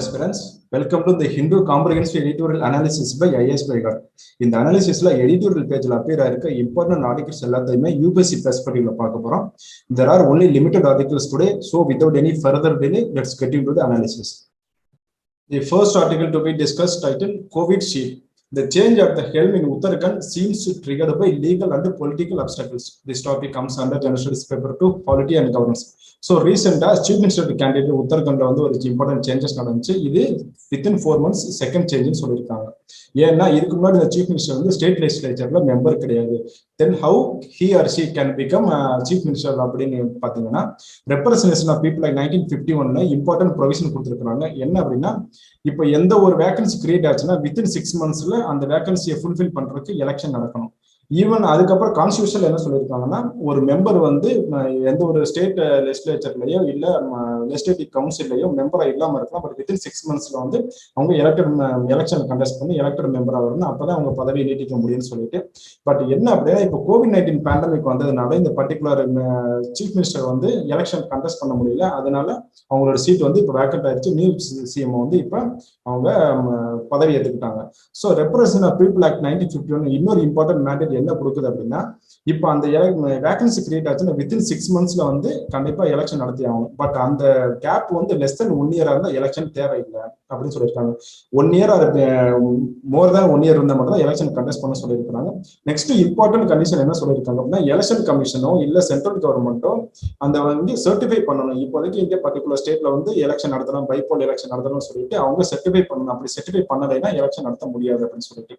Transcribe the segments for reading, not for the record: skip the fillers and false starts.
aspirants, welcome to the Hindu Comprehensive Editorial Analysis by IAS Baigar. In the analysis, editorial page important articles UPSC perspective. There are only limited articles today, so without any further delay, let's get into the analysis. The first article to be discussed titled COVID Shield. The change at the helm in Uttarakhand seems triggered by legal and political obstacles. This topic comes under General Studies paper 2, Polity and Governance. So recent Chief Minister candidate Uttarakhand ஒரு important changes நடந்துச்சு. இது within 4 months second change சொல்லிருக்காங்க. ஏன்னா இதுக்கு முன்னாடி இந்த Chief Minister வந்து state லெஜிஸ்லேச்சர்ல member கிடையாது. Then how he or she can become Chief Minister அப்படின்னு பாத்தீங்கன்னா representation of people like 1951ல important provision கொடுத்திருக்காங்க. என்ன அப்படின்னா இப்போ எந்த ஒரு வேகன்சி கிரியேட் ஆச்சுன்னா within 6 monthsல அந்த வேகன்சியை ஃபுல்ஃபில் பண்றதுக்கு எலெக்ஷன் நடக்கணும். ஈவன் அதுக்கப்புறம் கான்ஸ்டியூஷன்ல என்ன சொல்லியிருக்காங்கன்னா ஒரு மெம்பர் வந்து எந்த ஒரு ஸ்டேட் லெஜிஸ்லேச்சர்லயோ இல்ல லெஜிஸ்லேட்டிவ் கவுன்சில்லயோ மெம்பரா இல்லாம இருக்கலாம். பட் வித்தின் 6 monthsல வந்து அவங்க எலெக்ஷன் கண்டஸ்ட் பண்ணி எலெக்டட் மெம்பரா வரணும். அப்பதான் அவங்க பதவியை நீட்டிக்க முடியும்னு சொல்லிட்டு. பட் என்ன அப்படின்னா இப்போ COVID-19 பேண்டமிக் வந்ததுனால இந்த பர்டிகுலர் சீஃப் மினிஸ்டர் வந்து எலெக்ஷன் கண்டஸ்ட் பண்ண முடியல. அதனால அவங்களோட சீட் வந்து இப்போ வேக்கண்ட் ஆயிடுச்சு. நியூ சிஎம் வந்து இப்ப அவங்க பதவி ஏற்றுக்கிட்டாங்க. So represent of people act 1951 இன்னொரு இம்பார்ட்டன்ட் மேண்டேட் என்ன கொடுக்குது அப்படின்னா இப்ப அந்த வேகன்சி கிரியேட் ஆச்சுன்னா வித்தின் 6 monthsல வந்து கண்டிப்பா எலெக்ஷன் நடத்தி ஆகும். பட் அந்த கேப் வந்து லெஸ் தென் 1 year இருந்தா எலெக்ஷன் தேவையில்லை அப்படின்னு சொல்லியிருக்காங்க. 1 year மோர் தேன் 1 year இருந்தா மட்டும் தான் எலெக்ஷன் கண்டஸ்ட் பண்ண சொல்லியிருக்காங்க. நெக்ஸ்ட் இம்பார்ட்டன்ட் கண்டிஷன் என்ன சொல்லியிருக்காங்க அப்படின்னா எலெக்ஷன் கமிஷனோ இல்ல சென்ட்ரல் கவர்மெண்ட்டோ அந்த வந்து சர்டிஃபை பண்ணணும். இப்போதைக்கு இந்த பர்டிகுலர் ஸ்டேட்ல வந்து எலெக்ஷன் நடத்தணும், பைபோல் எலெக்ஷன் நடத்தணும்னு சொல்லிட்டு அவங்க சர்டிஃபை பண்ணணும். அப்படி சர்டிஃபை பண்ணலைன்னா எலெக்ஷன் நடத்த முடியாது அப்படின்னு சொல்லிட்டு.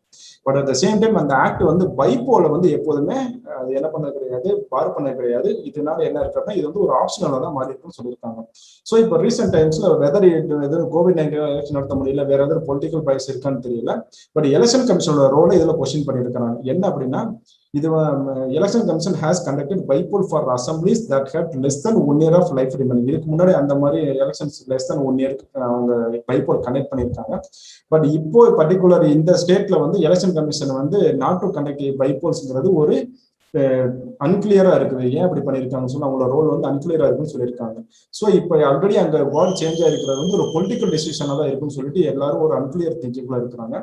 But at the same time அந்த ஆக்ட் வந்து பைபோல வந்து எப்போதுமே அது என்ன பண்ண கிடையாது, பார் பண்ண கிடையாது. இதனால என்ன இருக்குன்னா இது வந்து ஒரு ஆப்ஷனலா தான் மாறி இருக்குன்னு சொல்லியிருக்காங்க. ஸோ இப்போ ரீசெண்ட் டைம்ஸ்ல வெதர் COVID-19 எலெக்ஷன் நடத்த முடியல, வேற ஏதாவது பொலிட்டிக்கல் பைஸ் இருக்கான்னு தெரியல. பட் எலெக்ஷன் கமிஷனோட ரோலை இதுல கொஸ்டின் பண்ணியிருக்காங்க. என்ன அப்படின்னா இது election commission has conducted bypoll for assemblies that had less then 1 year of life remaining. இதுக்கு முன்னாடி அந்த மாதிரி எலெக்ஷன்ஸ் லெஸ் தென் 1 year அவங்க பைபோல் கண்டக்ட் பண்ணியிருக்காங்க. பட் இப்போ பர்டிகுலர் இந்த ஸ்டேட்ல வந்து எலெக்ஷன் கமிஷன் வந்து நாட் டு கண்டக்ட் பைபோல்ஸ்ங்கிறது ஒரு அன்கிளியரா இருக்குது. ஏன் அப்படி பண்ணியிருக்காங்கன்னு சொல்லி அவங்களோட ரோல் வந்து அன்கிளியரா இருக்குன்னு சொல்லியிருக்காங்க. ஸோ இப்போ ஆல்ரெடி அங்க வேர்ல்ட் சேஞ்ச் ஆயிருக்கிறது வந்து ஒரு பொலிட்டிக்கல் டெசிஷனா தான் இருக்குன்னு சொல்லிட்டு எல்லாரும் ஒரு அன்கிளியர் திங்கிங்ல இருக்கிறாங்க.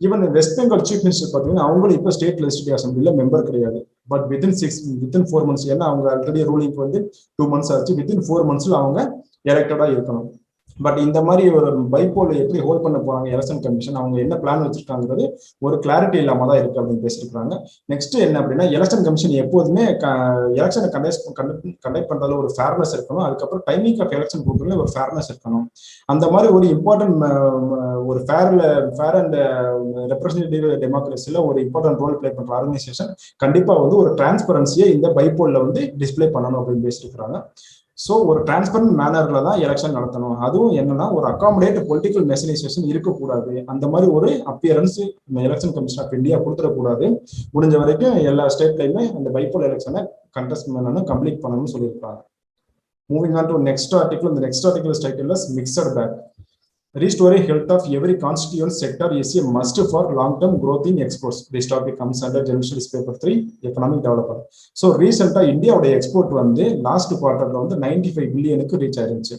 Even west Bengal chief minister பார்த்தீங்கன்னா அவங்களும் இப்போ ஸ்டேட் லெஜிஸ்லேட்டிவ் அசம்பிளில மெம்பர் கிடையாது. பட் வித்தின் 4 months, ஏன்னா அவங்க ஆல்ரெடி ரூலிங் வந்து 2 months ஆச்சு. வித்தின் 4 monthsல அவங்க எலெக்டடா இருக்கணும். பட் இந்த மாதிரி ஒரு பைபோல் எப்படி ஹோல்ட் பண்ண போறாங்க எலெக்ஷன் கமிஷன், அவங்க என்ன பிளான் வச்சிருக்காங்கிறது ஒரு கிளாரிட்டி இல்லாம தான் இருக்கு அப்படின்னு பேசியிருக்காங்க. நெக்ஸ்ட் என்ன அப்படின்னா எலெக்ஷன் கமிஷன் எப்போதுமே எலெக்ஷனை கண்டக்ட் பண்றதுல ஒரு ஃபேர்னஸ் இருக்கணும். அதுக்கப்புறம் டைமிங் ஆஃப் எலெக்ஷன் கொடுக்கறதுல ஒரு ஃபேர்னஸ் இருக்கணும். அந்த மாதிரி ஒரு இம்பார்ட்டன்ட் ஒரு ஃபேர் அண்ட் ரெப்ரஸன்டேட்டிவ் டெமோக்ரஸில ஒரு இம்பார்ட்டன்ட் ரோல் பிளே பண்ற ஆர்கனைசேஷன் கண்டிப்பா வந்து ஒரு டிரான்ஸ்பரன்சியை இந்த பைபோல்ல வந்து டிஸ்பிளே பண்ணணும் அப்படின்னு பேசியிருக்காங்க. ஸோ ஒரு டிரான்ஸ்பரண்ட் மேனர்ல தான் எலெக்ஷன் நடத்தணும். அதுவும் என்னன்னா ஒரு அகாமடேட் பொலிட்டிக்கல் மெசனைசேஷன் இருக்கக்கூடாது. அந்த மாதிரி ஒரு appearance election commission of India கொடுத்துடக்கூடாது. முடிஞ்ச வரைக்கும் எல்லா ஸ்டேட்லயுமே அந்த பைபோல் எலெக்ஷனை கண்டெஸ்ட் பண்ணணும், கம்ப்ளீட் பண்ணணும்னு சொல்லியிருக்காங்க. Moving on to next article. இந்த next article is titled as mixed bag. Restoring health of every constituent sector is a must for long-term growth in exports. This topic comes under General Studies paper 3, Economic Development. So recently இந்தியாவோட export வந்து last குவார்டர்ல வந்து 95 பில்லியனுக்கு reach ஆயிருச்சு.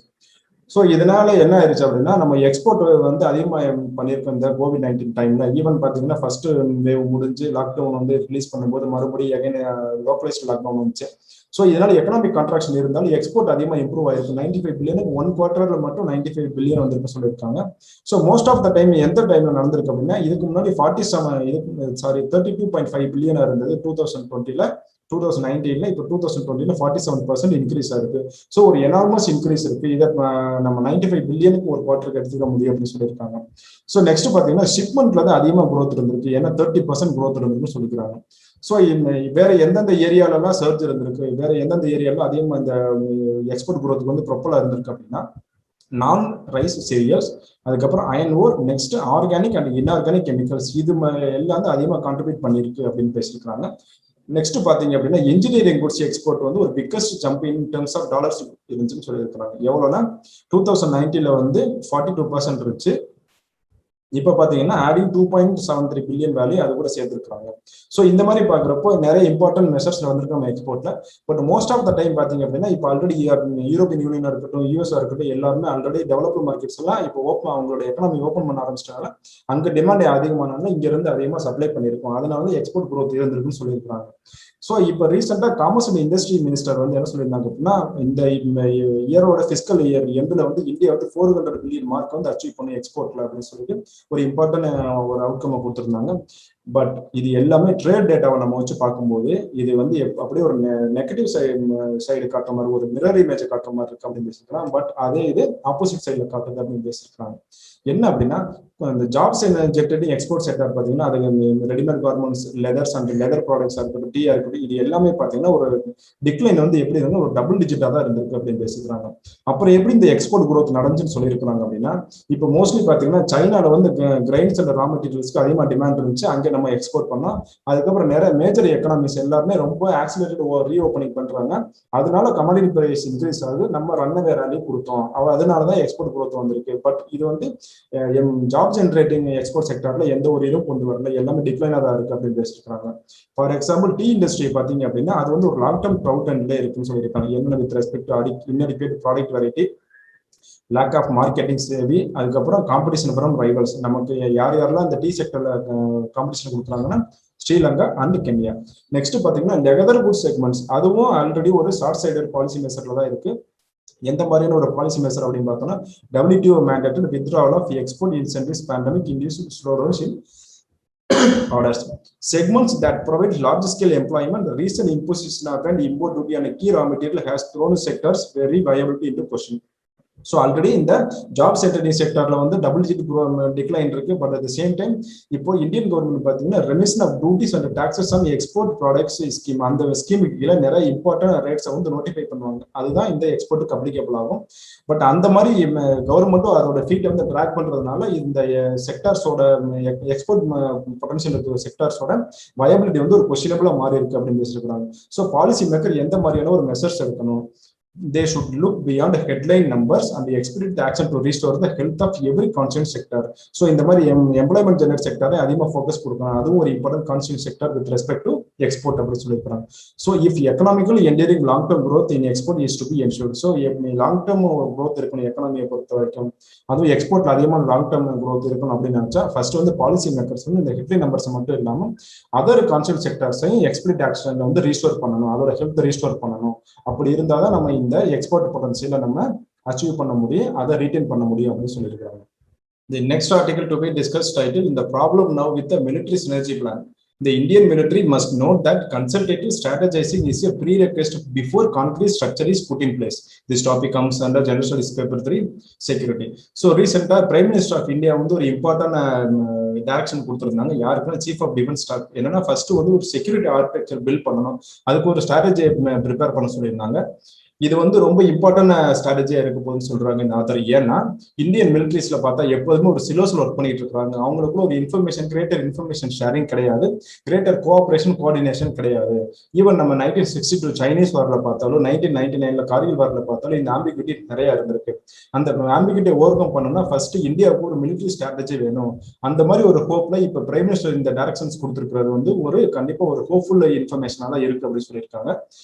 So இதனால என்ன ஆயிடுச்சு அப்படின்னா நம்ம export வந்து அதிகமாக பண்ணியிருக்கோம் இந்த COVID-19 டைம்ல. ஈவன் பார்த்தீங்கன்னா ஃபர்ஸ்ட் வேவ் முடிஞ்சு லாக்டவுன் வந்து ரிலீஸ் பண்ணும்போது மறுபடியும் அகைன் லோக்கலைஸ்ட் லாக்டவுன் வந்துச்சு. ஸோ இதனால எக்கனாமிக் கான்ட்ராக்ஷன் இருந்தாலும் எக்ஸ்போர்ட் அதிகமாக இம்ப்ரூவ் ஆயிருக்கு. 95 பில்லியனுக்கு 1 குவார்டர்ல மட்டும் 95 பில்லியன் வந்திருக்கு சொல்லியிருக்காங்க. So most of the time எந்த டைம்ல நடந்திருக்கு அப்படின்னா இதுக்கு முன்னாடி 32.5 பில்லியனா இருந்தது 2020ல. 2019ல இப்போ 2020ல 47% இன்க்ரீஸ் ஆயிருக்கு. ஸோ ஒரு எனார்மஸ் இன்க்ரீஸ் இருக்கு. இதை நம்ம 95 பில்லியனுக்கு ஒரு குவார்டருக்கு எடுத்துக்க முடியும் அப்படின்னு சொல்லியிருக்காங்க. ஸோ நெக்ஸ்ட் பாத்தீங்கன்னா ஷிப்மெண்ட்ல தான் அதிகமாக growth இருந்திருக்கு. ஏன்னா 30% growth இருந்திருக்குன்னு சொல்லிக்கிறாங்க. ஸோ வேற எந்தெந்த ஏரியாலலாம் சர்ச் இருந்திருக்கு, வேற எந்தெந்த ஏரியால அதிகமாக இந்த எக்ஸ்போர்ட் growthக்கு வந்து ப்ரொப்பலா இருந்திருக்கு அப்படின்னா நான் ரைஸ் சீரியல்ஸ், அதுக்கப்புறம் iron ore, next organic and inorganic chemicals, இது எல்லாம் வந்து அதிகமாக கான்ட்ரிபியூட் பண்ணியிருக்கு அப்படின்னு பேசியிருக்காங்க. நெக்ஸ்ட் பாத்தீங்க அப்படின்னா இன்ஜினியரிங் குட்ஸ் எக்ஸ்போர்ட் வந்து ஒரு biggest jump in terms of dollars இருந்துச்சுன்னு சொல்லியிருக்காங்க. எவ்வளோனா 2019ல வந்து 42% இருந்துச்சு. இப்போ பாத்தீங்கன்னா ஆடிங் 2.73 பில்லியன் வேல்யூ அது கூட சேர்த்துருக்காங்க. ஸோ இந்த மாதிரி பாக்குறப்போ நிறைய இம்பார்ட்டன்ட் மெஷர்ஸ் வந்திருக்கு நம்ம எக்ஸ்போர்ட்ல. But most of the time பாத்தீங்க அப்படின்னா இப்போ ஆல்ரெடி யூரோப்பியன் யூனியனா இருக்கட்டும், யூஎஸ்ஆ இருக்கட்டும், எல்லாருமே ஆல்ரெடி டெவலப்டு மார்க்கெட்ஸ் எல்லாம் இப்போ ஓப்பன் அவங்களோட எக்கனாமி ஓப்பன் பண்ண ஆரம்பிச்சிட்டாங்க. அங்க டிமாண்ட் அதிகமானாலும் இங்க இருந்து அதிகமாக சப்ளை பண்ணியிருக்கோம். அதனால எக்ஸ்போர்ட் growth இருந்திருக்குன்னு சொல்லியிருக்காங்க. ஸோ இப்போ ரீசெண்டாக காமர்ஸ் அண்ட் இண்டஸ்ட்ரி மினிஸ்டர் வந்து என்ன சொல்லியிருந்தாங்க அப்படின்னா, இந்த இயரோட பிசிக்கல் இயர் எண்டில் வந்து இந்தியா வந்து 400 பில்லியன் மார்க் வந்து அச்சீவ் பண்ணி எக்ஸ்போர்ட்ல அப்படின்னு சொல்லிட்டு ஒரு இம்பார்ட்டன்ட் ஒரு அவுட்கம் கொடுத்துருந்தாங்க. பட் இது எல்லாமே ட்ரேட் டேட்டாவை நம்ம வச்சு பார்க்கும்போது இது வந்து அப்படியே ஒரு நெகட்டிவ் சைடு காட்டுற மாதிரி, ஒரு மிரர் இமேஜ் காட்டுற மாதிரி இருக்கு அப்படின்னு பேசிருக்கலாம். பட் அதே இது ஆப்போசிட் சைட்ல காட்டுது அப்படின்னு பேசிருக்காங்க. என்ன அப்படின்னா, இந்த ஜாப்ஸ் ஜென்ரேட்டிங் எக்ஸ்போர்ட் செக்டர் பார்த்தீங்கன்னா அது readymade garments, leathers and leather products இருக்கட்டும், டீயா இருக்கட்டும், இது எல்லாமே பார்த்தீங்கன்னா ஒரு டிக்ளைன் வந்து எப்படி வந்து ஒரு டபுள் டிஜிட்டா தான் இருந்திருக்கு அப்படின்னு பேசிக்கிறாங்க. அப்புறம் எப்படி இந்த எக்ஸ்போர்ட் growth நடந்துச்சுன்னு சொல்லியிருக்காங்க அப்படின்னா, இப்போ மோஸ்ட்லி பார்த்தீங்கன்னா சைனால வந்து கிரைன்ஸ் அண்ட் ரா மெட்டீரியல்ஸ்க்கு அதிகமாக டிமாண்ட் இருந்துச்சு, அங்கே நம்ம எக்ஸ்போர்ட் பண்ணோம். அதுக்கப்புறம் நிறைய மேஜர் எக்கனாமிஸ் எல்லாருமே ரொம்ப ஆக்சிலேட்டட் ரீஓப்பனிங் பண்றாங்க. அதனால கமாடிட்டி பிரைஸ் இன்க்ரீஸ் ஆகுது, நம்ம ரன்வே ரேலி கொடுத்தோம், அதனாலதான் எக்ஸ்போர்ட் growth வந்திருக்கு. பட் இது வந்து ஜாப் ஜென்ரேட்டிங் எக்ஸ்போர்ட் செக்டர்ல எந்த ஒரு இதுவும் கொண்டு வரல, எல்லாமே டிக்ளைனா தான் இருக்கு அப்படின்னு பேசிருக்காங்க. ஃபார் எக்ஸாம்பிள் டீ இண்டஸ்ட்ரி பாத்தீங்க அப்படின்னா அது வந்து ஒரு லாங் டர்ம் ட்ரவுட் அண்ட்ல இருக்குன்னு சொல்லியிருக்காங்க. என்ன with respect to inadequate product variety, lack of marketing savvy, அதுக்கப்புறம் காம்படிஷன் ஃப்ரம் ரைவல்ஸ். நமக்கு யார் யாரெல்லாம் இந்த டீ செக்டர்ல காம்படிஷன் கொடுக்குறாங்கன்னா ஸ்ரீலங்கா அண்ட் கென்யா. நெக்ஸ்ட் பாத்தீங்கன்னா லெதர் குட் செக்மெண்ட்ஸ், அதுவும் ஆல்ரெடி ஒரு ஷார்ட் சைடட் பாலிசி மெஷர்ல தான் இருக்கு. எந்த மாதிரியான ஒரு பாலிசி மெஷர் அப்படின்னு பார்த்தோம்னா, WTO mandated withdrawal of export incentives pandemic induced slowdowns in orders. Segments that provide large scale employment, recent imposition of and import duty on a key raw material has thrown sectors very viability into question. So already இந்த job centering செக்டர்ல வந்து double digit decline இருக்கு. But at same time இப்போ Indian government பார்த்தீங்கன்னா remission of duties and taxes on export products scheme, அந்த ஸ்கீமுக்கு கீழே நிறைய இம்பார்ட்டன்ட் ரேட்ஸை வந்து நோட்டிஃபை பண்ணுவாங்க. அதுதான் இந்த எக்ஸ்போர்ட்டுக்கு அப்ளிகபிள் ஆகும். பட் அந்த மாதிரி கவர்மெண்ட்டும் அதோட ஃபீட்டை வந்து ட்ராக் பண்றதுனால இந்த செக்டார்ஸோட எக்ஸ்போர்ட் பொட்டன்ஷியல் இருக்கிற செக்டார்ஸோட வயபிலிட்டி வந்து ஒரு கொஸ்டினபிளா மாறி இருக்கு அப்படின்னு பேசிருக்காங்க. ஸோ பாலிசி மேக்கர் எந்த மாதிரியான ஒரு மெஷர்ஸ் எடுக்கணும், they should look beyond headline numbers and expedite the action to restore the health of every concerned sector. So இந்த மாதிரி எம்ப்ளாய்மெண்ட் ஜெனரேட் செக்டரை அதிகமாக ஃபோக்கஸ் கொடுக்கணும், அதுவும் ஒரு important constituent sector with respect to export அப்படின்னு சொல்லியிருக்காங்க. So if economical endearing long term growth in export is to be ensured. So long term growth இருக்கணும் எக்கனாமியை பொறுத்த வரைக்கும், அதுவும் எக்ஸ்போர்ட்ல அதிகமாக லாங் டர்ம் growth இருக்கணும் அப்படின்னு நினைச்சா ஃபர்ஸ்ட் வந்து பாலிசி மேக்கர்ஸ் வந்து இந்த ஹெட்லைன் நம்பர்ஸ் மட்டும் இல்லாமல் அதர் கான்ஸ்டியூண்ட் செக்டர்ஸையும் எக்ஸ்பிளிட் ஆக்ஷன்ல வந்து ரீஸ்டோர் பண்ணணும், அதோட ஹெல்த் ரீஸ்டோர் பண்ணணும். அப்படி இருந்தால் தான் நம்ம இந்த எக்ஸ்போர்ட் பொட்டன்ஷியலை நம்ம அச்சீவ் பண்ண முடியும், அதை ரீட்டைன் பண்ண முடியும் அப்படின்னு சொல்லியிருக்காங்க. The next article to be discussed titled "The problem now with the military synergy plan." The Indian military must note that consultative strategizing is a prerequisite before concrete structure is put in place. This topic comes under General Studies Paper 3, Security. So recently, Prime Minister of India வந்து ஒரு important direction கொடுத்துருந்தாங்க. யாருக்குன்னா chief of defence staff. என்னன்னா first வந்து ஒரு security architecture build பண்ணணும், அதுக்கு ஒரு ஸ்ட்ராட்டஜி ப்ரிப்பேர் பண்ண சொல்லியிருந்தாங்க. இது வந்து ரொம்ப இம்பார்ட்டன்ட் ஸ்ட்ராட்டஜியா இருக்க போதுன்னு சொல்றாங்க இந்த ஆத்தர். ஏன்னா இந்தியன் மிலிட்ரிஸ்ல பார்த்தா எப்போதுமே ஒரு சிலோஸ்ல ஒர்க் பண்ணிட்டு இருக்காங்க. அவங்களுக்குள்ள ஒரு கிரேட்டர் இன்ஃபர்மேஷன் ஷேரிங் கிடையாது, கிரேட்டர் கோஆபரேஷன் கோஆர்டினேஷன் கிடையாது. ஈவன் நம்ம 1962 சைனீஸ் வார்ல பார்த்தாலும் 1999 கார்கில் வார்ல பார்த்தாலும் இந்த ஆம்பிகிட்டி நிறைய இருந்திருக்கு. அந்த ஆம்பிகிட்டி ஓவர் கம் பண்ணணும்னா ஃபர்ஸ்ட் இந்தியாவுக்கு ஒரு மிலிட்ரி ஸ்ட்ராட்டஜி வேணும். அந்த மாதிரி ஒரு ஹோப்ல இப்ப பிரைம் மினிஸ்டர் இந்த டைரக்ஷன்ஸ் கொடுத்திருக்கிறது வந்து ஒரு கண்டிப்பா ஒரு ஹோப்ஃபுல் இன்ஃபர்மேஷனா தான் இருக்கு அப்படின்னு சொல்லியிருக்காங்க.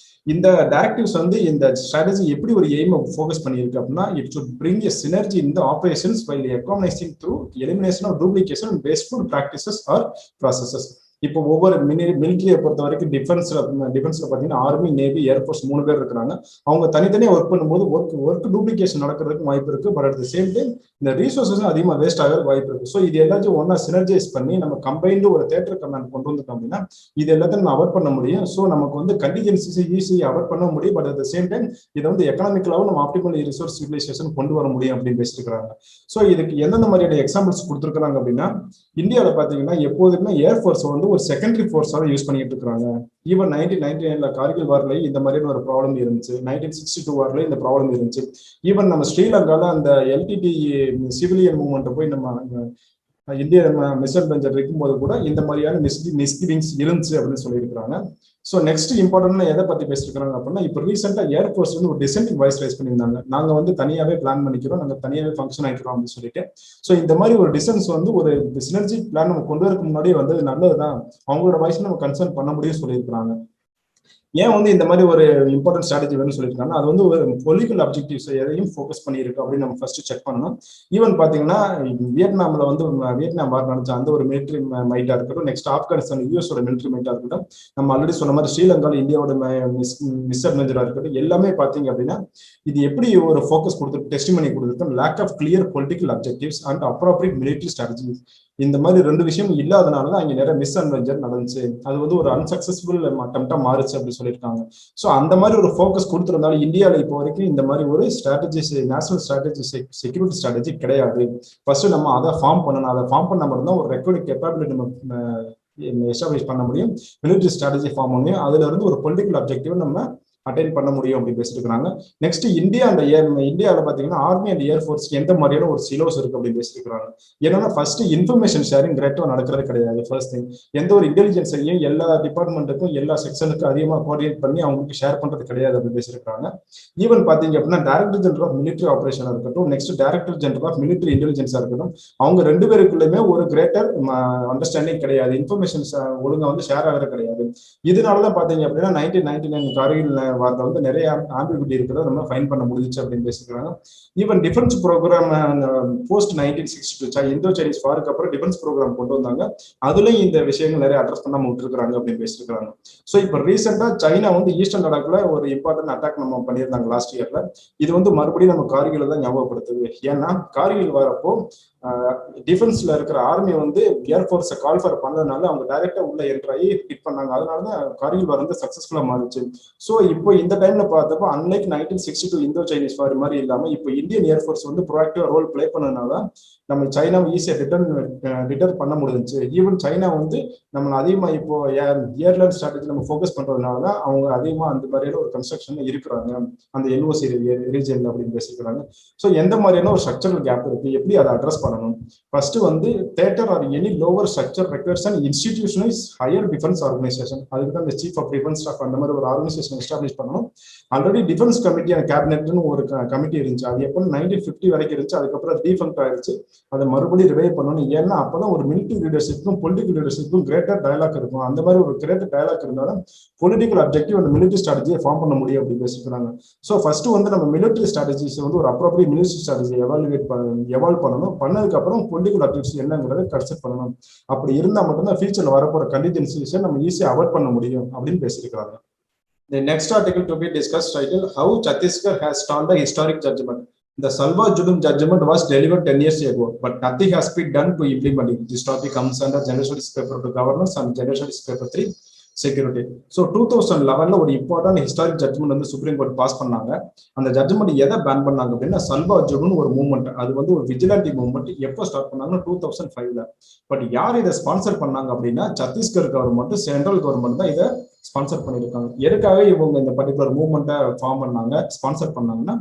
இந்த டைரக்டிவ்ஸ் வந்து இந்த ஸ்ட்ராட்டஜி எப்படி ஒரு எய்ம் ஃபோக்கஸ் பண்ணியிருக்கு அப்படின்னா, it should bring a synergy in the operations while economizing through elimination of duplication and wasteful practices or processes. இப்போ ஒவ்வொரு மிலிட்டரியை பொறுத்த வரைக்கும் டிஃபென்ஸ்ல பாத்தீங்கன்னா ஆர்மி, நேவி, ஏர்ஃபோர்ஸ் 3 பேர் இருக்கிறாங்க. அவங்க தனித்தனியாக ஒர்க் பண்ணும்போது ஒர்க் டூப்ளிகேஷன் நடக்கிறதுக்கு வாய்ப்பு இருக்கு. But at the same time இந்த ரிசோர்ஸஸ் அதிகமாக வேஸ்ட் ஆக வாய்ப்பு இருக்கு. ஸோ இது எல்லாத்தையும் ஒன்னா சினர்ஜைஸ் பண்ணி நம்ம கம்பைன்டு ஒரு தேட்டர் கமாண்ட் கொண்டு வந்துட்டோம் அப்படின்னா இது எல்லாத்தையும் நம்ம அவாய்ட் பண்ண முடியும். ஸோ நமக்கு வந்து கண்டிஜென்சிஸ் ஈஸியாக அவாய்ட் பண்ண முடியும். But at the same time இதை வந்து எக்கனாமிக்கலாவும் நம்ம ஆப்டிமல் ரிசோர்ஸ் யூட்டிலைசேஷன் கொண்டு வர முடியும் அப்படின்னு பேசியிருக்காங்க. ஸோ இதுக்கு எந்தெந்த மாதிரியான எக்ஸாம்பிள்ஸ் கொடுத்துருக்காங்க அப்படின்னா, இந்தியாவில் பார்த்தீங்கன்னா எப்போதுமே ஏர்ஃபோர்ஸ் வந்து ஒரு செகண்டரி ஃபோர்ஸாக யூஸ் பண்ணிட்டு இருக்காங்க. ஈவன் 1999 கார்கில் வார்ல இந்த மாதிரியான ஒரு ப்ராப்ளம் இருந்துச்சு, 1962 வார்ல இந்த ப்ராப்ளம் இருந்துச்சு. ஈவன் நம்ம ஸ்ரீலங்கால அந்த எல்டிடி சிவிலியன் மூவ்மெண்ட் போய் நம்ம இந்திய மிசைல் பெஞ்சர் இருக்கும்போது கூட இந்த மாதிரியான மிஸ்கிவிங்ஸ் இருந்துச்சு அப்படின்னு சொல்லியிருக்கிறாங்க. ஸோ நெக்ஸ்ட் இம்பார்ட்டன்ட் எதை பத்தி பேசிருக்காங்க அப்படின்னா, இப்போ ரீசெண்டா ஏர்ஃபோர்ஸ் வந்து ஒரு டிசெண்டிங் வாய்ஸ் ரைஸ் பண்ணியிருந்தாங்க. நாங்க வந்து தனியாவே பிளான் பண்ணிக்கிறோம், நாங்க தனியாவே ஃபங்க்ஷன் ஆகிக்கிறோம் அப்படின்னு சொல்லிட்டு. ஸோ இந்த மாதிரி ஒரு டிசன்ஸ் வந்து ஒரு சினர்ஜி பிளான் நம்ம கொண்டு வரதுக்கு முன்னாடியே வந்து நல்லதுதான், அவங்களோட வாய்ஸ் நம்ம கன்சர்ன் பண்ண முடியும் சொல்லியிருக்காங்க. ஏன் வந்து இந்த மாதிரி ஒரு இம்பார்ட்டன்ட் ஸ்ட்ராட்டஜி வேணும்னு சொல்லியிருக்காங்கன்னா, அது வந்து ஒரு பொலிட்டிக்கல் அப்ஜெக்டிவ்ஸ் எதையும் ஃபோக்கஸ் பண்ணியிருக்கு அப்படின்னு நம்ம ஃபர்ஸ்ட் செக் பண்ணணும். ஈவன் பாத்தீங்கன்னா வியட்நாம்ல வந்து வியட்நாம் வார் நடந்த அந்த ஒரு மிலிட்ரி மைட்டா இருக்கட்டும், நெக்ஸ்ட் ஆப்கானிஸ்தான் யூஎஸோட மிலிட்ரி மைட்டா இருக்கட்டும், நம்ம ஆல்ரெடி சொன்ன மாதிரி ஸ்ரீலங்கால இந்தியாவோட மிஸ்அட்வெஞ்சரா இருக்கட்டும், எல்லாமே பாத்தீங்க அப்படின்னா இது எப்படி ஒரு ஃபோக்கஸ் கொடுத்து டெஸ்டிமனி கொடுத்துருக்கு, lack of clear political objectives and appropriate military strategy. இந்த மாதிரி ரெண்டு விஷயம் இல்லாதனால தான் அங்க நிறைய மிஸ் அட்வென்ச்சர் நடந்துச்சு. அது வந்து ஒரு அன்சக்சஸ்ஃபுல் அட்டம்ப்டா மாறுச்சு அப்படின்னு சொல்லியிருக்காங்க. ஸோ அந்த மாதிரி ஒரு ஃபோக்கஸ் கொடுத்துருந்தாலும் இந்தியாவில் இப்போ வரைக்கும் இந்த மாதிரி ஒரு strategies, national strategy, security strategy கிடையாது. ஃபர்ஸ்ட் நம்ம அதை ஃபார்ம் பண்ணணும். அதை ஃபார்ம் பண்ண மட்டும்தான் ஒரு ரெக்கார்டிங் கேப்பபிலிட்டி நம்ம எஸ்டாப்ளிஷ் பண்ண முடியும், மிலிட்டரி ஸ்ட்ராட்டஜி ஃபார்ம் பண்ண முடியும், அதுல இருந்து ஒரு பொலிட்டிக்கல் அப்ஜெக்டிவ் நம்ம அட்டைன் பண்ண முடியும் அப்படின்னு பேசியிருக்காங்க. நெக்ஸ்ட் இந்தியாவில் பாத்தீங்கன்னா ஆர்மி அண்ட் ஏர்ஃபோர்ஸ்க்கு எந்த மாதிரியான ஒரு சிலோஸ் இருக்கு அப்படின்னு பேசியிருக்காங்க. ஏன்னா ஃபர்ஸ்ட் இன்ஃபர்மேஷன் ஷேரிங் கரெக்டா நடக்கிறது கிடையாது. ஃபர்ஸ்ட் திங், எந்த ஒரு இன்டெலிஜென்ஸையும் எல்லா டிபார்ட்மெண்ட்டுக்கும் எல்லா செக்ஷனுக்கும் அதிகமாக கோஆர்டினேட் பண்ணி அவங்களுக்கு ஷேர் பண்றது கிடையாது அப்படின்னு பேசியிருக்காங்க. ஈவன் பாத்தீங்க அப்படின்னா director general of military operation இருக்கட்டும், next director general of military இன்டெலிஜென்ஸா இருக்கட்டும், அவங்க ரெண்டு பேருக்குள்ளயுமே ஒரு கிரேட்டர் அண்டர்ஸ்டாண்டிங் கிடையாது, இன்ஃபர்மேஷன் ஒழுங்கா வந்து ஷேர் ஆகிறது கிடையாது. இதனாலதான் பாத்தீங்க அப்படின்னா 1999 கார்கில் வார்த்தை வந்து நிறைய ஆம்பிகுட்டி இருக்கிறத நம்ம ஃபைன் பண்ண முடிஞ்சிச்சு அப்படின்னு பேசிக்கிறாங்க. Even defence programme post 1962 Indo Chinese வாருக்கு அப்புறம் டிஃபென்ஸ் ப்ரோக்ராம் கொண்டு வந்தாங்க. அதுலயும் இந்த விஷயங்கள் நிறைய அட்ரஸ் பண்ணாம விட்டுருக்காங்க அப்படின்னு பேசியிருக்காங்க. ஸோ இப்போ ரீசெண்டா சைனா வந்து ஈஸ்டர்ன் லடாக்ல ஒரு இம்பார்ட்டன்ட் அட்டாக் நம்ம பண்ணியிருந்தாங்க லாஸ்ட் இயர்ல. இது வந்து மறுபடியும் நம்ம கார்கில தான் ஞாபகப்படுத்துது. ஏன்னா கார்கில் வரப்போ டிஃபென்ஸ்ல இருக்கிற ஆர்மி வந்து ஏர்ஃபோர்ஸை கால் ஃபார் பண்ணதுனால அவங்க டைரக்டா உள்ள என்ட்ராகி ஹிட் பண்ணாங்க. அதனாலதான் கார்கில் வார் வந்து சக்சஸ்ஃபுல்லா மாறிச்சு. ஸோ இப்போ இந்த டைம்ல பார்த்தப்போ அன்லைக் 1962 இந்தோ சைனீஸ் வார் மாதிரி இல்லாம இப்போ இந்தியன் ஏர்ஃபோர்ஸ் வந்து ப்ரோஆக்டிவா ரோல் பிளே பண்ணதுனால நம்ம சைனாவை ஈஸியா ரிட்டர்ன் பண்ண முடிஞ்சிச்சு. ஈவன் சைனா வந்து நம்ம அதிகமா இப்போ ஏர்லைன் ஸ்ட்ராட்டஜி நம்ம ஃபோக்கஸ் பண்றதுனால அவங்க அதிகமா அந்த மாதிரியான ஒரு கன்ஸ்ட்ரக்ஷன்ல இருக்கிறாங்க அந்த எல்ஓசி ரீஜன்ல அப்படின்னு பேசிக்கிறாங்க. ஸோ எந்த மாதிரியான ஒரு ஸ்ட்ரக்சரல் கேப் இருக்கு, எப்படி அதை அட்ரஸ் பண்ணணும்? ஃபர்ஸ்ட் வந்து theatre or any lower structure requires and institutionalise higher defence organisation. அதுக்கு தான் இந்த சீஃப் ஆஃப் டிஃபென்ஸ் ஸ்டாஃப் அந்த மாதிரி ஒரு ஆர்கனைசேஷன் எஸ்டாப்ளிஷ் பண்ணணும். ஆல்ரெடி டிஃபென்ஸ் கமிட்டி அண்ட் கேபினெட்னு ஒரு கமிட்டி இருந்துச்சு. அது எப்போ 1950 வரைக்கும் இருந்துச்சு. அதுக்கப்புறம் டீஃபங்க்ட் ஆயிடுச்சு. அதை மறுபடியும் ரிவைவ் பண்ணணும். ஏன்னா அப்பதான் ஒரு மிலிட்டரி லீடர்ஷிப்பும் பொலிட்டிக்கல் லீடர்ஷிப்பும் கிரேட்டர் டயலாக் இருக்கும். அந்த மாதிரி ஒரு கிரேட்டர் டயலாக் இருந்தாலும் பொலிட்டிக்கல் அப்ஜெக்டிவ் அந்த மிலிட்டரி ஸ்ட்ராட்டஜியை ஃபார்ம் பண்ண முடியும் அப்படின்னு பேசிக்கிறாங்க. ஸோ ஃபர்ஸ்ட் வந்து நம்ம மிலிட்டரி ஸ்ட்ராட்டஜிஸ் வந்து ஒரு அப்ரோப்ரியேட் மிலிட்டரி ஸ்ட்ராட்டஜி எவால்வ் பண்ணணும். பண்ணதுக்கு அப்புறம் பொலிட்டிக்கல் அப்ஜெக்டிவ்ஸ் என்னங்கிறத கன்சிடர் பண்ணணும். அப்படி இருந்தா மட்டும்தான் ஃபியூச்சர்ல வரப்போற கண்டிஜென்சிஸை நம்ம ஈஸியா அவாய்ட் பண்ண முடியும் அப்படின்னு பேசியிருக்காங்க. The next article to be discussed titled How Chhattisgarh has stalled the historic judgment. The Salva Judum judgment was delivered 10 years ago, but nothing has been done to implement it. This topic comes under General Studies Paper 2 Governance and General Studies Paper 3 Security. So 2011 ஒரு important historic judgement வந்து supreme court pass பண்ணாங்க. அந்த judgement எதை pan பண்ணாங்க அப்படின்னா சல்வா ஜுடுன்னு ஒரு movement. அது வந்து ஒரு விஜிலன்டி மூவ்மெண்ட். எப்போ ஸ்டார்ட் பண்ணாங்கன்னா 2005ல. பட் யார் இதை ஸ்பான்சர் பண்ணாங்க அப்படின்னா சத்தீஸ்கர் கவர்மெண்ட், சென்ட்ரல் கவர்மெண்ட் தான் இதை ஸ்பான்சர் பண்ணியிருக்காங்க. எதுக்காக இவங்க இந்த பர்டிகுலர் மூவ்மெண்ட்டை ஃபார்ம் பண்ணாங்க, ஸ்பான்சர் பண்ணாங்கன்னா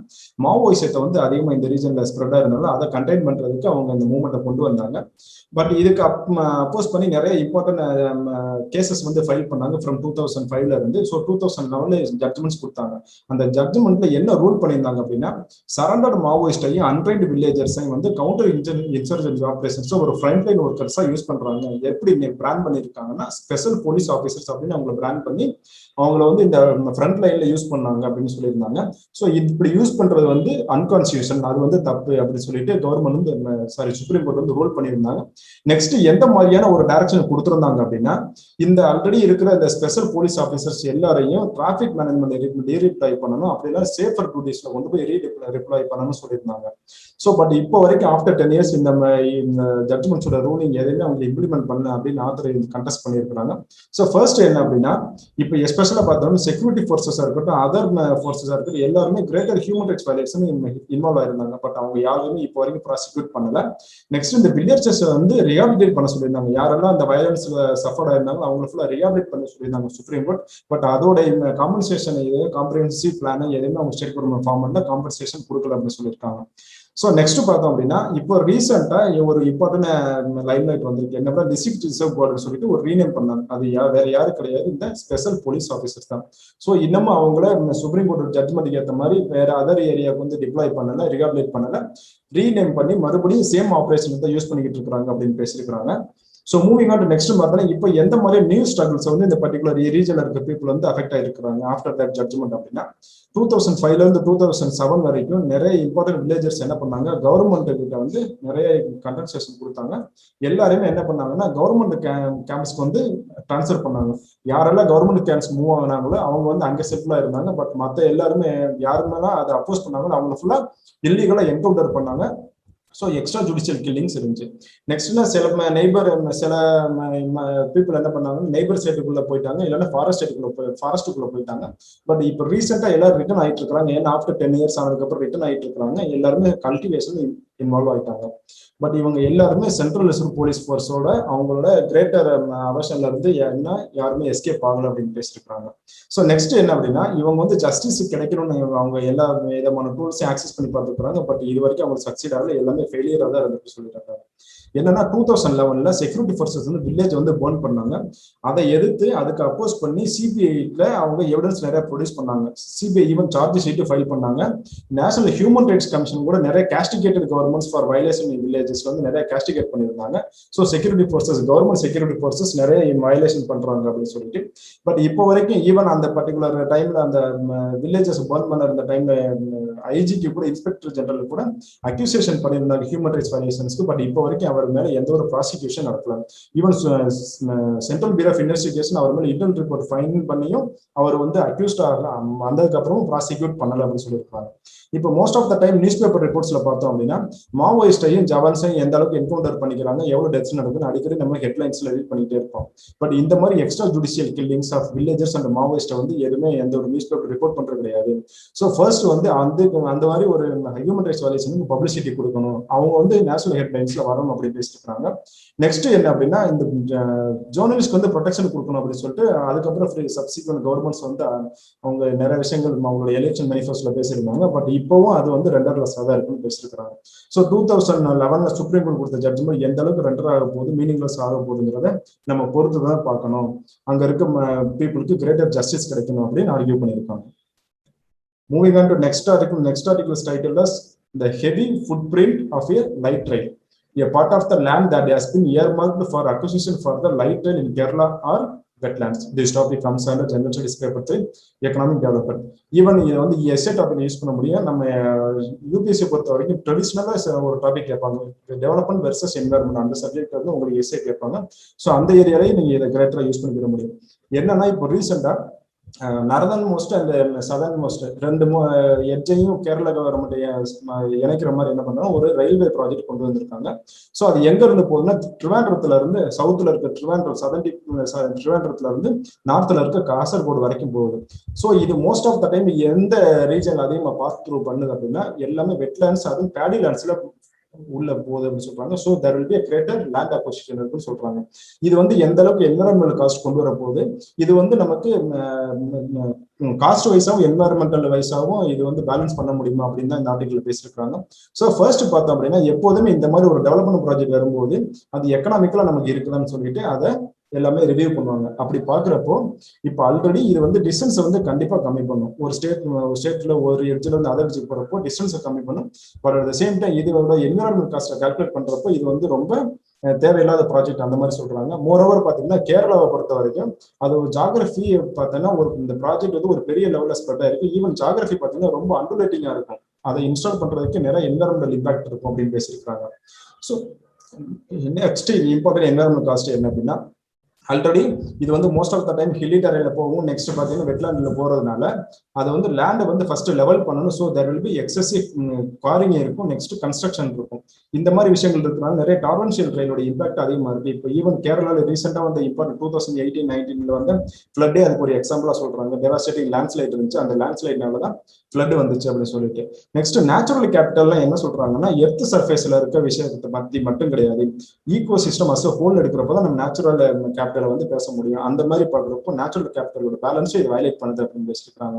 மாவோயிசத்தை வந்து அதிகமாக இந்த ரீஜன்ல ஸ்ப்ரெட் ஆயிருந்தாலும் அதை கண்டெயின் பண்றதுக்கு அவங்க இந்த மூவ்மெண்ட்டை கொண்டு வந்தாங்க. பட் இதுக்கு அப்போஸ் பண்ணி நிறைய இம்பார்ட்டன்ட் கேசஸ் வந்து ஃபைல் பண்ணாங்க ஃப்ரம் 2005ல இருந்து. ஸோ 2011 ஜட்ஜ்மெண்ட்ஸ் கொடுத்தாங்க. அந்த ஜட்ஜ்மெண்ட்ல என்ன ரூல் பண்ணியிருந்தாங்க அப்படின்னா சரண்டர்ட் மாவோயிஸ்டையும் அன்ட்ரைன்டு வில்லேஜர்ஸையும் வந்து கவுண்டர் இன்சர்ஜென்சி ஆபரேஷன்ஸ் ஒரு ஃப்ரண்ட் லைன் ஒர்க்கர்ஸா யூஸ் பண்றாங்க. எப்படி பிராண்ட் பண்ணியிருக்காங்கன்னா ஸ்பெஷல் போலீஸ் ஆஃபீஸர்ஸ் அப்படின்னு அவங்களை பிராண்ட் பண்ணி அவங்கள வந்து இந்த ஃப்ரண்ட் லைன்ல யூஸ் பண்ணாங்க அப்படின்னு சொல்லியிருந்தாங்க. ஸோ இப்படி யூஸ் பண்றது வந்து அன்கான்ஸ்டியூஷன், அது வந்து தப்பு அப்படின்னு சொல்லிட்டு கவர்மெண்ட் வந்து சுப்ரீம் கோர்ட் வந்து ரூல் பண்ணியிருந்தாங்க. நெக்ஸ்ட் எந்த மாதிரியான ஒரு டைரக்ஷன் கொடுத்திருந்தாங்க அப்படின்னா இந்த ஆல்ரெடி இருக்கிற இந்த ஸ்பெஷல் போலீஸ் ஆஃபீஸர்ஸ் எல்லாரையும் டிராபிக் மேனேஜ்மெண்ட் ரீரிப்ளை பண்ணணும், அப்படின்னா சேஃபர் டியூட்டிஸ்ல கொண்டு போய் ரீரிப்ளை பண்ணணும்னு சொல்லியிருந்தாங்க. ஸோ பட் இப்போ வரைக்கும் ஆஃப்டர் 10 இயர்ஸ் இந்த ஜட்ஜ்மெண்ட்ஸோட ரூலிங் எதுவுமே அவங்க இம்ப்ளிமெண்ட் பண்ணல அப்படின்னு ஆத்தர் கண்டெஸ்ட் பண்ணியிருக்காங்க. ஸோ ஃபர்ஸ்ட் என்ன அப்படின்னா இப்போ எஸ்பெஷலா பார்த்தோம்னா செக்யூரிட்டி ஃபோர்ஸஸா இருக்கட்டும், அதர் ஃபோர்ஸஸா இருக்கட்டும், எல்லாருமே greater human rights violation involve ஆயிருந்தாங்க. பட் அவங்க யாருமே இப்போ வரைக்கும் ப்ராசிக்யூட் பண்ணல. நெக்ஸ்ட் இந்த வில்லேஜஸ் வந்து ரிஹாபிலிட்டேட் பண்ண சொல்லியிருந்தாங்க. யாரெல்லாம் அந்த வயலன்ஸ்ல சஃபர் ஆயிருந்தாங்க அவங்க ஃபுல்லா ரிஹாபிலிட்டேட் பண்ண சொல்லியிருந்தாங்க சுப்ரீம் கோர்ட். பட் அதோட காம்பன்சேஷன் எதுவும் காம்ப்ரிஹென்சிவ் பிளான் எதுவுமே அவங்க ஸ்டேட் கவர்மெண்ட் ஃபார்ம் பண்ணல, காம்பன்சேஷன் கொடுக்கல அப்படின்னு சொல்லியிருக்காங்க. ஸோ நெக்ஸ்ட் பார்த்தோம் அப்படின்னா இப்போ ரீசெண்டா ஒரு இம்பார்ட்டன்ட் லைன் லைட் வந்திருக்கு. என்னன்னா டிஸ்ட்ரிக்ட் ரிசர்வ் கார்டுன்னு சொல்லிட்டு ஒரு ரீநேம் பண்ணாங்க. அது வேற யாரும் கிடையாது, இந்த ஸ்பெஷல் போலீஸ் ஆஃபீஸர்ஸ் தான். ஸோ இன்னமும் அவங்கள சுப்ரீம் கோர்ட் ஜட்மெண்ட்டுக்கு ஏற்ற மாதிரி வேற அதர் ஏரியாவுக்கு வந்து டிப்ளாய் பண்ணல, ரிகாபிலேட் பண்ணல, ரீநேம் பண்ணி மறுபடியும் சேம் ஆப்ரேஷன் தான் யூஸ் பண்ணிக்கிட்டு இருக்காங்க அப்படின்னு பேசியிருக்காங்க. So moving on to next பார்த்தீங்கன்னா இப்போ எந்த மாதிரி நியூ ஸ்ட்ரகிள்ஸ் வந்து இந்த பர்டிகுலர் ரீஜனில் இருக்க பீப்புள் வந்து அஃபெக்ட் ஆயிருக்கிறாங்க ஆஃப்டர் தட் ஜட்மெண்ட் அப்படின்னா 2005ல இருந்து 2007 வரைக்கும் நிறைய இம்பார்ட்டன்ட் வில்லேஜர்ஸ் என்ன பண்ணாங்க, கவர்மெண்ட் கிட்ட வந்து நிறைய கம்பன்சேஷன் கொடுத்தாங்க. எல்லாருமே என்ன பண்ணாங்கன்னா கவர்மெண்ட் கேம்ப்ஸ்க்கு வந்து டிரான்ஸ்ஃபர் பண்ணாங்க. யாரெல்லாம் கவர்மெண்ட் கேம்ப்ஸ் மூவ் ஆகினாங்களோ அவங்க வந்து அங்கே செட்டில் ஆயிருந்தாங்க. பட் மற்ற எல்லாருமே யாருமெல்லாம் அதை அப்போஸ் பண்ணாங்களோ அவங்க ஃபுல்லா இல்லீகலா என்கவுண்டர் பண்ணாங்க. ஸோ எக்ஸ்ட்ரா ஜுடிஷியல் கில்லிங்ஸ் இருந்துச்சு. நெக்ஸ்ட்னா சில நெய்பர் சில பீப்புள் என்ன பண்ணாங்க, நெய்பர் ஸ்டேட்டுக்குள்ள போயிட்டாங்க, இல்லைன்னா ஃபாரஸ்ட்டுக்குள்ள போயிட்டாங்க. பட் இப்போ ரீசெண்டா எல்லாரும் ரிட்டர்ன் ஆயிட்டு இருக்காங்க. ஏன்னா ஆஃப்டர் 10 இயர்ஸ் ஆனதுக்கு அப்புறம் ரிட்டர்ன் ஆயிட்டு இருக்காங்க. எல்லாருமே கல்டிவேஷன் இன்வால்வ் ஆயிட்டாங்க. பட் இவங்க எல்லாருமே சென்ட்ரல் ரிசர்வ் போலீஸ் ஃபோர்ஸோட அவங்களோட கிரேட்டர் அவர்ஷன்ல இருந்து யாருமே எஸ்கேப் ஆகல அப்படின்னு பேசியிருக்காங்க. ஸோ நெக்ஸ்ட் என்ன அப்படின்னா இவங்க வந்து ஜஸ்டிஸ் கிடைக்கணும்னு அவங்க எல்லா விதமான டூல்ஸையும் ஆக்சஸ் பண்ணி பார்த்துக்கிறாங்க. பட் இது வரைக்கும் அவங்க சக்சீட் ஆகல, எல்லாமே ஃபெயிலியரா தான் இருந்துட்டு சொல்லிட்டாங்க. என்னன்னா 2011ல செக்யூரிட்டி ஃபோர்ஸஸ் வந்து வில்லேஜ் வந்து பர்ன் பண்ணாங்க. அதை எதிர்த்து அதுக்கு அப்போஸ் பண்ணி சிபிஐல அவங்க எவிடன்ஸ் நிறைய ப்ரொடியூஸ் பண்ணாங்க. CBI even charge sheet file பண்ணாங்க. நேஷனல் ஹியூமன் ரைட்ஸ் கமிஷன் கூட நிறைய castigated governments for violation in villages வந்து நிறைய கேஸ்டிகேட் பண்ணியிருந்தாங்க. So security forces, government security forces நிறைய வயலேஷன் பண்றாங்க அப்படின்னு சொல்லிட்டு. பட் இப்போ வரைக்கும் ஈவன் அந்த பர்டிகுலர் டைம்ல அந்த வில்லேஜஸ் பர்ன் பண்ண இருந்த டைம்ல ஐஜிக்கு கூட இன்ஸ்பெக்டர் ஜெனரல் கூட அக்யூசேஷன் பண்ணியிருந்தாங்க ஹியூமன் ரைட்ஸ் வயலேஷன்ஸ்க்கு. பட் இப்போ வரைக்கும் அவர் மேல எந்த ஒரு ப்ராசிக்யூஷன் நடக்கல. Even central bureau of investigation அவர் மேல இன்டர்னல் ரிப்போர்ட் ஃபைல் பண்ணியும் அவர் வந்து அக்யூஸ்ட் வந்ததுக்கு அப்புறமும் ப்ராசிக்யூட் பண்ணல அப்படின்னு சொல்லியிருக்காங்க. இப்போ most of the time newspaper ரிப்போர்ட்ஸ்ல பார்த்தோம் அப்படின்னா மாவோயிஸ்டையும் ஜவான்ஸையும் எந்த அளவுக்கு என்கவுண்டர் பண்ணிக்கிறாங்க, எவ்வளவு டெத்ஸ் நடக்குதுன்னு அடிக்கடி நம்ம ஹெட்லைன்ஸ்ல எடிட் பண்ணிட்டே இருப்போம். பட் இந்த மாதிரி extrajudicial killings of villagers and மாவோயிஸ்ட்டை வந்து எதுவுமே எந்த ஒரு நியூஸ் பேப்பர் ரிப்போர்ட் பண்றது கிடையாது. ஸோ ஃபர்ஸ்ட் வந்து அந்த மாதிரி ஒரு ஹியூமன் ரைட்ஸ் வயலேஷனுக்கு பப்ளிசிட்டி கொடுக்கணும், அவங்க வந்து நேஷனல் ஹெட்லைன்ஸ்ல வரணும் அப்படின்னு பேசியிருக்காங்க. நெக்ஸ்ட் என்ன அப்படின்னா இந்த ஜேர்னலிஸ்ட்க்கு வந்து ப்ரொடெக்ஷன் கொடுக்கணும் அப்படின்னு சொல்லிட்டு அதுக்கப்புறம் சப்சிக்வெண்ட் கவர்மெண்ட்ஸ் வந்து அவங்க நிறைய விஷயங்கள் அவங்களோட எலெக்ஷன் மேனிஃபெஸ்டோல பேசியிருந்தாங்க. பட் இப்பவும் அது வந்து ரெண்டர்லெஸ்ஸாக தான் இருக்குன்னு பேசியிருக்காங்க. ஸோ 2011 சுப்ரீம் கோர்ட் கொடுத்த ஜட்ஜ்மெண்ட் எந்த அளவுக்கு ரெண்டர் ஆக போகுது, மீனிங்லெஸ் ஆக போகுதுங்கிறத நம்ம பொறுத்து தான் பார்க்கணும். அங்க இருக்க பீப்புளுக்கு கிரேட்டர் ஜஸ்டிஸ் கிடைக்கணும் அப்படின்னு ஆர்கியூ பண்ணியிருக்காங்க. Moving on to next articles title is The heavy footprint of a light rail, a part of the land that has been earmarked for acquisition for the light rail in Kerala or wetlands. This topic comes under general studies paper 3 economic development. Even இதை வந்து S A topic use பண்ண முடியும். நம்ம UPSC பொறுத்த வரைக்கும் ட்ரெடிஷ்னலா ஒரு topic கேட்பாங்க, development versus environment, அந்த சப்ஜெக்ட் வந்து உங்களுக்கு எஸ்ஏ கேட்பாங்க. ஸோ அந்த ஏரியாலையும் நீங்க இதை கிரேட்டரா யூஸ் பண்ணிக்கிற முடியும். என்னன்னா இப்போ ரீசெண்டா northern most and southern most ரெண்டு எட்ஜையும் கேரளா கவர்மெண்ட் இணைக்கிற மாதிரி என்ன பண்றாங்க, ஒரு ரயில்வே ப்ராஜெக்ட் கொண்டு வந்திருக்காங்க. ஸோ அது எங்க இருந்து போகுதுன்னா ட்ரிவாண்ட்ரத்துல இருந்து சவுத்துல இருக்க ட்ரிவாண்ட்ரத்துல இருந்து நார்த்ல இருக்க காசர்கோடு வரைக்கும் போகுது. ஸோ இது மோஸ்ட் ஆஃப் த டைம் எந்த ரீஜன் அதிகமா பாஸ் த்ரூ பண்ணுது அப்படின்னா எல்லாமே வெட்லேண்ட்ஸ், அதுவும் பேடி லேண்ட்ஸ்ல உள்ள போகுது அப்படின்னு சொல்றாங்க. So there will be greater land acquisition இருக்குன்னு சொல்றாங்க. இது வந்து எந்த அளவுக்கு என்வரன்மெண்டல் காஸ்ட் கொண்டு வர போகுது, இது வந்து நமக்கு காஸ்ட் வைஸாகவும் என்வரன்மெண்டல் வைஸாகவும் இது வந்து பேலன்ஸ் பண்ண முடியுமா அப்படின்னு தான் இந்த ஆர்டிகல் பேசியிருக்காங்க. ஸோ ஃபர்ஸ்ட் பார்த்தோம் அப்படின்னா எப்போதுமே இந்த மாதிரி ஒரு டெவலப்மெண்ட் ப்ராஜெக்ட் வரும்போது அது எக்கனாமிக்கலா நமக்கு இருக்குதான்னு சொல்லிட்டு அதை எல்லாமே ரிவ்யூ பண்ணுவாங்க. அப்படி பாக்குறப்போ இப்போ ஆல்ரெடி இது வந்து டிஸ்டன்ஸ் வந்து கண்டிப்பா கம்மி பண்ணும். ஒரு ஸ்டேட்ல ஒரு எட்ஜ்ல இருந்து அதர் எட்ஜுக்கு போறப்போ டிஸ்டன்ஸை கம்மி பண்ணும். But at the same time இதோட என்விரான்மெண்ட் காஸ்ட்டை கால்குலேட் பண்றப்போ இது வந்து ரொம்ப தேவையில்லாத ப்ராஜெக்ட் அந்த மாதிரி சொல்றாங்க. மோரோவர் பாத்தீங்கன்னா கேரளாவை பொறுத்த வரைக்கும் அது ஒரு ஜாகிரபி பார்த்தீங்கன்னா இந்த ப்ராஜெக்ட் வந்து ஒரு பெரிய லெவல்ல ஸ்ப்ரெட் ஆயிருக்கு. ஈவன் ஜாகிரபி பாத்தீங்கன்னா ரொம்ப அன்டுலேட்டிங்கா இருக்கும். அதை இன்ஸ்டால் பண்றதுக்கு நிறைய என்விரான்மெண்டல் இம்பாக்ட் இருக்கும் அப்படின்னு பேசியிருக்காங்க. So next important environment cost என்ன அப்படின்னா ஆல்ரெடி இது வந்து most of the time hilly டெரைன்ல போகும். நெக்ஸ்ட் பாத்தீங்கன்னா வெட்லாண்ட்ல போறதுனால அதை வந்து லேண்டை வந்து ஃபர்ஸ்ட் லெவல் பண்ணணும். So there will be excessive quarrying இருக்கும், நெக்ஸ்ட் கன்ஸ்ட்ரக்ஷன் இருக்கும். இந்த மாதிரி விஷயங்கள் இருக்கிறதுனால நிறைய டார்வன்ஷியல் ட்ரெயினோட இம்பாக்ட் அதிகமா இருக்கு. இப்போ ஈவன் கேரளால ரீசெண்டா வந்து இப்போ 2018-19 வந்து ஃபிளட்டே அதுக்கு ஒரு எக்ஸாம்பிளா சொல்றாங்க. டெவாஸ்டேட்டிங் லேண்ட்ஸ்லைட் இருந்துச்சு, அந்த லேண்ட்ஸ்லைட்னால தான் ஃபிளட் வந்துச்சு அப்படின்னு சொல்லிட்டு. நெக்ஸ்ட் நேச்சுரல் கேபிட்டல்லாம் என்ன சொல்றாங்கன்னா எர்த் சர்ஃபேஸ்ல இருக்க விஷயத்தை பத்தி மட்டும் கிடையாது, ஈகோ சிஸ்டம் அஸ் ஹோல் எடுக்கிறப்ப தான் நம்ம நேச்சுரல் கேபிட்டல் கேபிட்டலை வந்து பேச முடியும். அந்த மாதிரி பார்க்குறப்போ நேச்சுரல் கேபிட்டலோட பேலன்ஸும் இது வயலேட் பண்ணுது அப்படின்னு பேசியிருக்காங்க.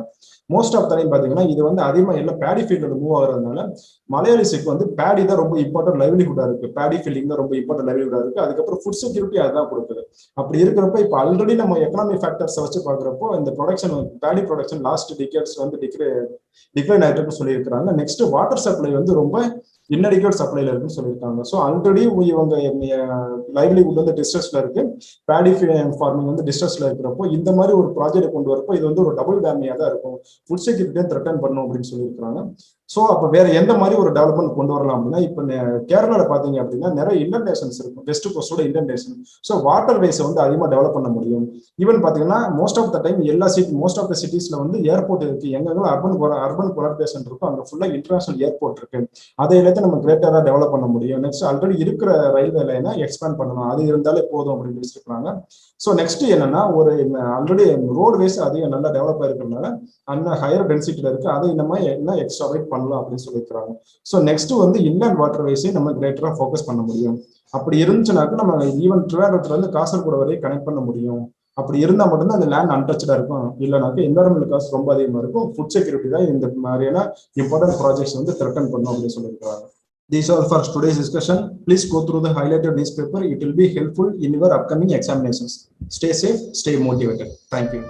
மோஸ்ட் ஆஃப் டைம் பார்த்தீங்கன்னா இது வந்து அதிகமாக எல்லாம் பேடி ஃபீல்டில் மூவ் ஆகுறதுனால மலையாளிஸுக்கு வந்து பேடி தான் ரொம்ப இம்பார்ட்டன்ட் லைவ்லிஹுட்டா இருக்கு. பேடி ஃபீல்டிங் தான் ரொம்ப இம்பார்ட்டன்ட் லைவ்லிஹுட்டா இருக்கு. அதுக்கப்புறம் ஃபுட் செக்யூரிட்டி அதுதான் கொடுக்குது. அப்படி இருக்கிறப்ப இப்போ ஆல்ரெடி நம்ம எக்கனாமிக் ஃபேக்டர்ஸை வச்சு பார்க்குறப்போ இந்த production Bedi production last decades வந்து டிக்ளைன் ஆகிட்டு சொல்லியிருக்கிறாங்க. நெக்ஸ்ட் வாட்டர் சப்ளை வந்து ரொம்ப இன்னடிகேட் சப்ளைல இருக்குன்னு சொல்லியிருக்காங்க. ஸோ ஆல்ரெடி இவங்க லைவ்லிஹுட் வந்து டிஸ்ட்ரெஸ்ல இருக்கு, பேடி ஃபார்மிங் வந்து டிஸ்ட்ரெஸ்ல இருக்கிறப்போ இந்த மாதிரி ஒரு ப்ராஜெக்ட் கொண்டு வரப்போ இது வந்து ஒரு டபுள் டேமியா தான் இருக்கும், ஃபுட் செக்யூரிட்டியை த்ரெட்டன் பண்ணும் அப்படின்னு சொல்லியிருக்காங்க. ஸோ அப்போ வேற எந்த மாதிரி ஒரு டெவலப்மெண்ட் கொண்டு வரலாம் அப்படின்னா, இப்போ கேரளால பாத்தீங்க அப்படின்னா நிறைய இன்டர்நேஷன்ஸ் இருக்கும், வெஸ்ட் கோஸ்டோட இன்டர்நேஷன். ஸோ வாட்டர் வேஸை வந்து அதிகமாக டெவலப் பண்ண முடியும். ஈவன் பாத்தீங்கன்னா most of the time most of the சிட்டிஸ்ல வந்து ஏர்போர்ட் இருக்கு, எங்கெல்லாம் அர்பன் கொலாபரேஷன் இருக்கும் அங்கே ஃபுல்லா இன்டர்நேஷனல் ஏர்போர்ட் இருக்கு. அதை எல்லாத்தையும் நம்ம கிரேட்டரா டெவலப் பண்ண முடியும். நெக்ஸ்ட் ஆல்ரெடி இருக்கிற ரயில்வே லைனை எக்ஸ்பேண்ட் பண்ணணும், அது இருந்தாலே போதும் அப்படின்னு வச்சிருக்காங்க. ஸோ நெக்ஸ்ட் என்னன்னா ஒரு ஆல்ரெடி ரோடு வேஸ் அதிகம் நல்லா டெவலப் ஆயிருக்கிறதுனால அந்த ஹையர் டென்சிட்டியில இருக்கு, அதை நம்ம என்ன எக்ஸ்ட்ராவேட் பண்ணலாம் அப்படின்னு சொல்லியிருக்காங்க. ஸோ நெக்ஸ்ட் வந்து இன்லேண்ட் வாட்டர் வேஸையும் நம்ம கிரேட்டரா ஃபோக்கஸ் பண்ண முடியும். அப்படி இருந்துச்சுனாக்க நம்ம ஈவன் ட்ரிவாண்டத்துல இருந்து காசர்கோடு வரையும் கனெக்ட் பண்ண முடியும். அப்படி இருந்தா மட்டும்தான் அந்த லேண்ட் அன்டச்சடா இருக்கும். இல்லைனாக்க என்வரன்மெண்ட் காஸ்ட் ரொம்ப அதிகமா இருக்கும். ஃபுட் செக்யூரிட்டி தான் இந்த மாதிரியான இம்பார்ட்டன்ட் ப்ராஜெக்ட்ஸ் வந்து த்ரெட்டன் பண்ணும் அப்படின்னு சொல்லியிருக்காங்க. These are for today's discussion. Please go through the highlighted newspaper. It will be helpful in your upcoming examinations. Stay safe, stay motivated. Thank you.